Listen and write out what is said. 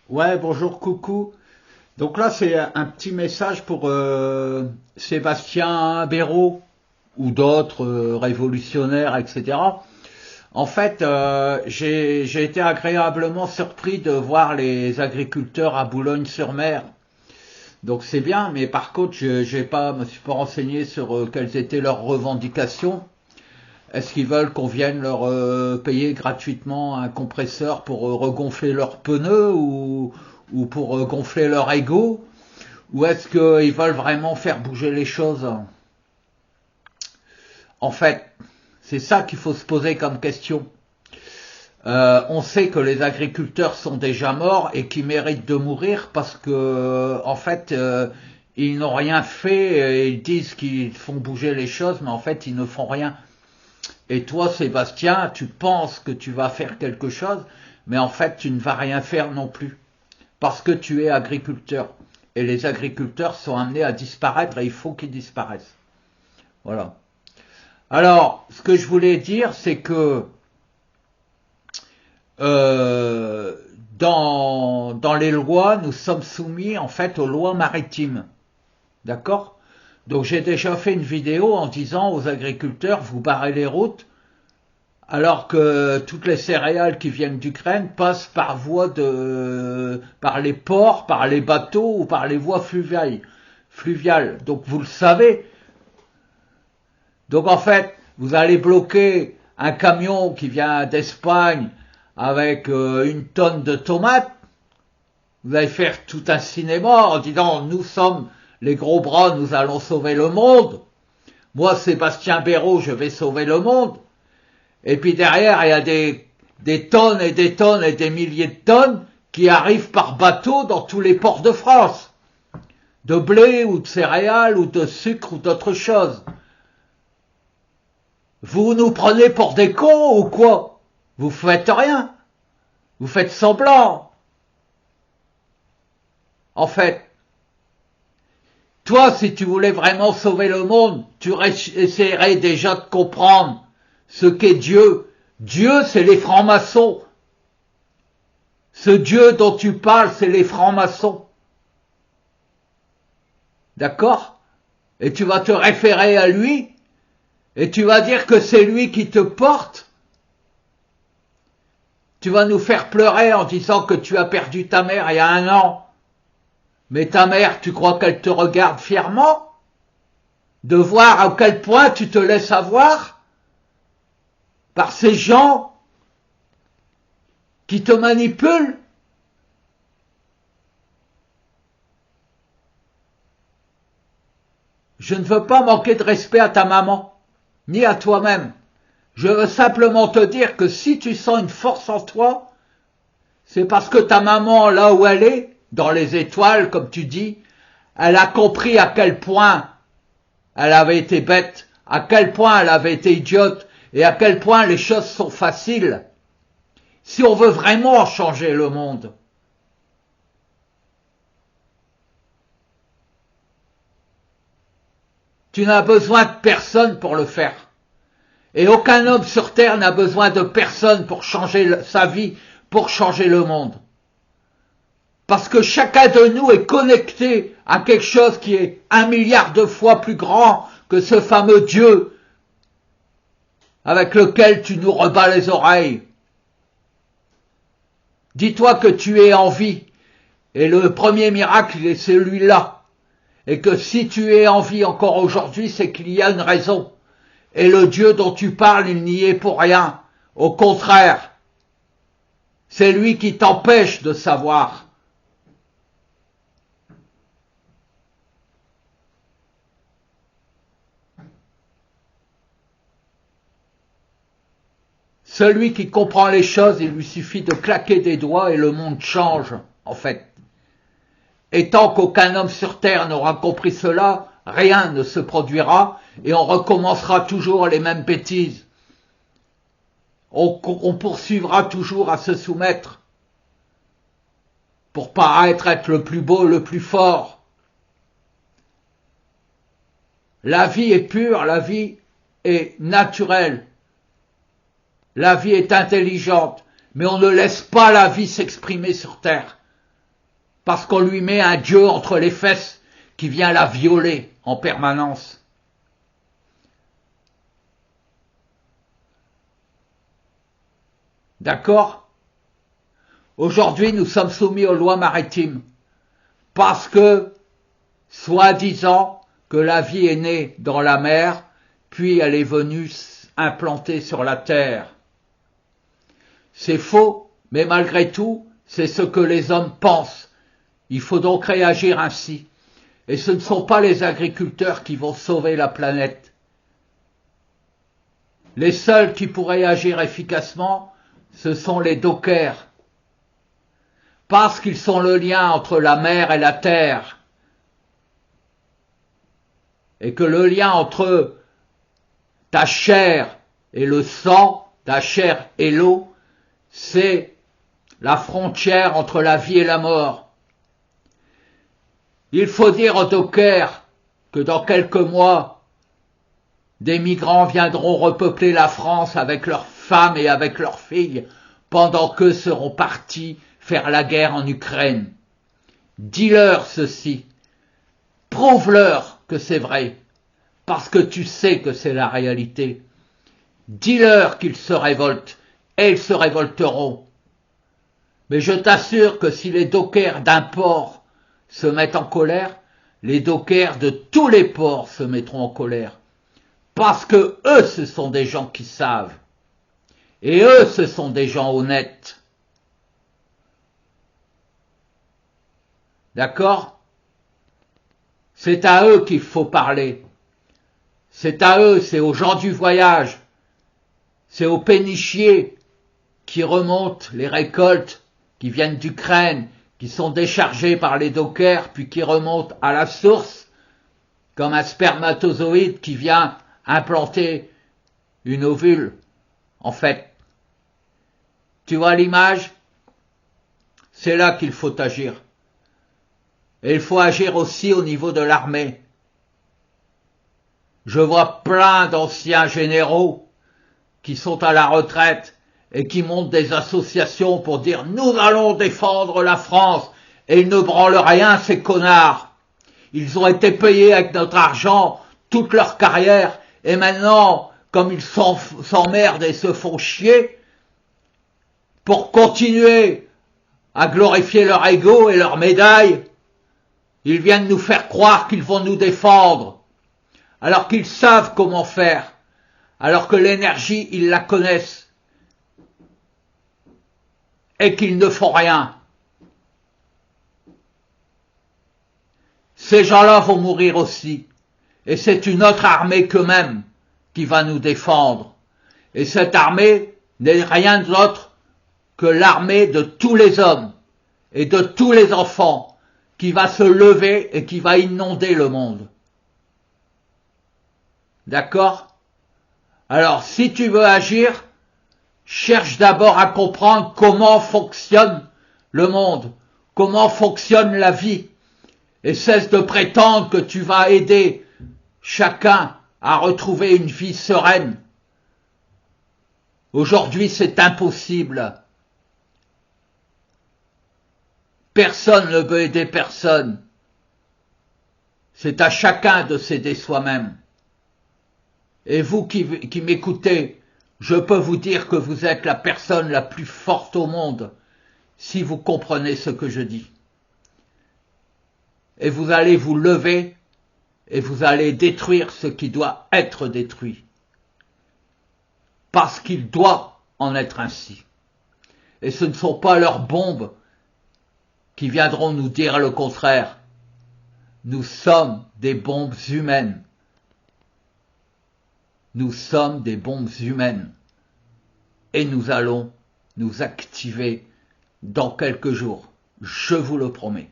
Ouais, bonjour, coucou. Donc là, c'est un petit message pour Sébastien Béraud ou d'autres révolutionnaires, etc. En fait, j'ai été agréablement surpris de voir les agriculteurs à Boulogne-sur-Mer. Donc c'est bien, mais par contre, me suis pas renseigné sur quelles étaient leurs revendications. Est-ce qu'ils veulent qu'on vienne leur payer gratuitement un compresseur pour regonfler leurs pneus ou pour gonfler leur ego? Ou est-ce qu'ils veulent vraiment faire bouger les choses? En fait, c'est ça qu'il faut se poser comme question. On sait que les agriculteurs sont déjà morts et qu'ils méritent de mourir parce que, en fait, ils n'ont rien fait. Et ils disent qu'ils font bouger les choses, mais en fait, ils ne font rien. Et toi, Sébastien, tu penses que tu vas faire quelque chose, mais en fait, tu ne vas rien faire non plus. Parce que tu es agriculteur. Et les agriculteurs sont amenés à disparaître et il faut qu'ils disparaissent. Voilà. Alors, ce que je voulais dire, c'est que euh, dans les lois, nous sommes soumis en fait aux lois maritimes. D'accord? Donc j'ai déjà fait une vidéo en disant aux agriculteurs, vous barrez les routes, alors que toutes les céréales qui viennent d'Ukraine passent par les ports, par les bateaux ou par les voies fluviales. Donc vous le savez. Donc en fait, vous allez bloquer un camion qui vient d'Espagne avec une tonne de tomates. Vous allez faire tout un cinéma en disant nous sommes les gros bras, nous allons sauver le monde. Moi, Sébastien Béraud, je vais sauver le monde. Et puis derrière, il y a des tonnes et des tonnes et des milliers de tonnes qui arrivent par bateau dans tous les ports de France. De blé ou de céréales ou de sucre ou d'autres choses. Vous nous prenez pour des cons ou quoi? Vous faites rien. Vous faites semblant. En fait, toi, si tu voulais vraiment sauver le monde, tu essaierais déjà de comprendre ce qu'est Dieu. Dieu, c'est les francs-maçons. Ce Dieu dont tu parles, c'est les francs-maçons. D'accord? Et tu vas te référer à lui, et tu vas dire que c'est lui qui te porte. Tu vas nous faire pleurer en disant que tu as perdu ta mère il y a 1 an. Mais ta mère, tu crois qu'elle te regarde fièrement? De voir à quel point tu te laisses avoir par ces gens qui te manipulent? Je ne veux pas manquer de respect à ta maman, ni à toi-même. Je veux simplement te dire que si tu sens une force en toi, c'est parce que ta maman, là où elle est, dans les étoiles, comme tu dis, elle a compris à quel point elle avait été bête, à quel point elle avait été idiote, et à quel point les choses sont faciles. Si on veut vraiment changer le monde, tu n'as besoin de personne pour le faire. Et aucun homme sur Terre n'a besoin de personne pour changer sa vie, pour changer le monde. Parce que chacun de nous est connecté à quelque chose qui est 1 milliard de fois plus grand que ce fameux Dieu avec lequel tu nous rebats les oreilles. Dis-toi que tu es en vie. Et le premier miracle est celui-là. Et que si tu es en vie encore aujourd'hui, c'est qu'il y a une raison. Et le Dieu dont tu parles, il n'y est pour rien. Au contraire, c'est lui qui t'empêche de savoir. Celui qui comprend les choses, il lui suffit de claquer des doigts et le monde change, en fait. Et tant qu'aucun homme sur Terre n'aura compris cela, rien ne se produira et on recommencera toujours les mêmes bêtises. On poursuivra toujours à se soumettre pour paraître être le plus beau, le plus fort. La vie est pure, la vie est naturelle, la vie est intelligente, mais on ne laisse pas la vie s'exprimer sur Terre. parce qu'on lui met un dieu entre les fesses qui vient la violer en permanence. D'accord? Aujourd'hui, nous sommes soumis aux lois maritimes parce que, soi-disant, que la vie est née dans la mer, puis elle est venue implantée sur la terre. C'est faux, mais malgré tout, c'est ce que les hommes pensent. Il faut donc réagir ainsi. Et ce ne sont pas les agriculteurs qui vont sauver la planète. Les seuls qui pourraient agir efficacement, ce sont les dockers. Parce qu'ils sont le lien entre la mer et la terre. Et que le lien entre ta chair et le sang, ta chair et l'eau, c'est la frontière entre la vie et la mort. Il faut dire aux dockers que dans quelques mois, des migrants viendront repeupler la France avec leurs femmes et avec leurs filles, pendant qu'eux seront partis faire la guerre en Ukraine. Dis-leur ceci, prouve-leur que c'est vrai, parce que tu sais que c'est la réalité. Dis-leur qu'ils se révoltent, et ils se révolteront. Mais je t'assure que si les dockers d'un port se mettent en colère, les dockers de tous les ports se mettront en colère. Parce que eux, ce sont des gens qui savent. Et eux, ce sont des gens honnêtes. D'accord? C'est à eux qu'il faut parler. C'est à eux, c'est aux gens du voyage. C'est aux pénichiers qui remontent les récoltes qui viennent d'Ukraine, qui sont déchargés par les dockers, puis qui remontent à la source, comme un spermatozoïde qui vient implanter une ovule, en fait. Tu vois l'image? C'est là qu'il faut agir. Et il faut agir aussi au niveau de l'armée. Je vois plein d'anciens généraux qui sont à la retraite et qui montent des associations pour dire « Nous allons défendre la France » et ils ne branlent rien, ces connards. Ils ont été payés avec notre argent toute leur carrière et maintenant, comme ils s'emmerdent et se font chier, pour continuer à glorifier leur ego et leur médaille, ils viennent nous faire croire qu'ils vont nous défendre, alors qu'ils savent comment faire, alors que l'énergie, ils la connaissent, et qu'ils ne font rien. Ces gens-là vont mourir aussi, et c'est une autre armée qu'eux-mêmes qui va nous défendre. Et cette armée n'est rien d'autre que l'armée de tous les hommes et de tous les enfants qui va se lever et qui va inonder le monde. D'accord? Alors, si tu veux agir, cherche d'abord à comprendre comment fonctionne le monde, comment fonctionne la vie, et cesse de prétendre que tu vas aider chacun à retrouver une vie sereine. Aujourd'hui, c'est impossible. Personne ne veut aider personne. C'est à chacun de s'aider soi-même. Et vous qui m'écoutez, je peux vous dire que vous êtes la personne la plus forte au monde, si vous comprenez ce que je dis. Et vous allez vous lever et vous allez détruire ce qui doit être détruit. Parce qu'il doit en être ainsi. Et ce ne sont pas leurs bombes qui viendront nous dire le contraire. Nous sommes des bombes humaines. Nous sommes des bombes humaines. Et nous allons nous activer dans quelques jours. Je vous le promets.